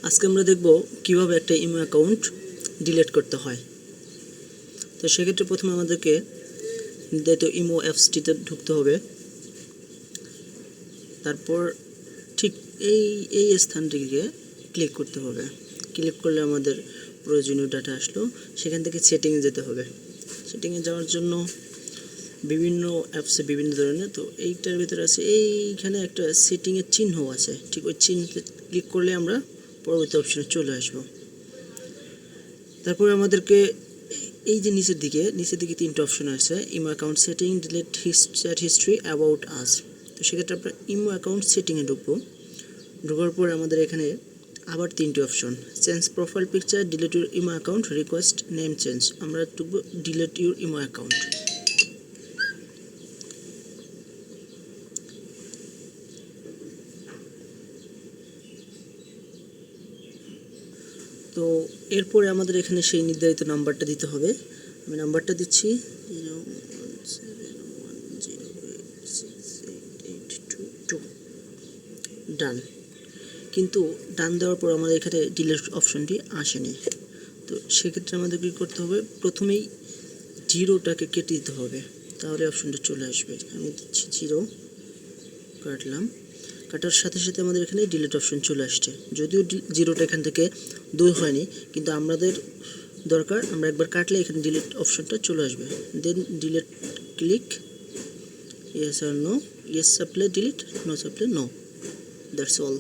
আজকে আমরা দেখব কিভাবে একটা ইমো অ্যাকাউন্ট ডিলিট করতে হয়। তো সেক্ষেত্রে প্রথমে আমাদেরকে নির্ধারিত ইমো অ্যাপসটিতে ঢুকতে হবে। তারপর ঠিক এই স্থানটিকে ক্লিক করতে হবে। ক্লিক করলে আমাদের প্রয়োজনীয় ডাটা আসলো। সেখান থেকে সেটিংয়ে যেতে হবে। সেটিংয়ে যাওয়ার জন্য বিভিন্ন অ্যাপসে বিভিন্ন ধরনের, তো এইটার ভিতরে আছে এইখানে একটা সেটিংয়ের চিহ্ন আছে, ঠিক ওই চিহ্নতে ক্লিক করলে আমরা পরবর্তী অপশনে চলে আসব। তারপরে আমাদেরকে এই যে নিচের দিকে তিনটা অপশন আছে, imo account setting, delete chat history, about us. তো সেক্ষেত্রে আমরা ইমো অ্যাকাউন্ট সেটিংয়ে ঢুকবো। ঢোকার পর আমাদের এখানে আবার তিনটি option, change profile picture, delete your imo account, request name change. আমরা ঢুকবো ডিলিট ইউর ইমো অ্যাকাউন্ট। তো এরপরে আমাদের এখানে সেই নির্ধারিত নাম্বারটা দিতে হবে। আমি নাম্বারটা দিচ্ছি 01710868822। ডান। কিন্তু ডান দেওয়ার পর আমাদের এখানে ডিলিট অপশনটি আসেনি। তো সেক্ষেত্রে আমাদের কী করতে হবে, প্রথমেই জিরোটাকে কেটে দিতে হবে, তাহলে অপশনটা চলে আসবে। আমি দিচ্ছি 0, কাটলাম। কাটার সাথে সাথে আমাদের এখানে ডিলিট অপশন চলে আসছে। যদিও জিরোটা এখান থেকে দূর হয়নি, কিন্তু আমাদের দরকার আমরা একবার কাটলে এখানে ডিলিট অপশনটা চলে আসবে। দেন ডিলিট ক্লিক, ইয়েস আর no, yes supply delete, no supply no, that's all.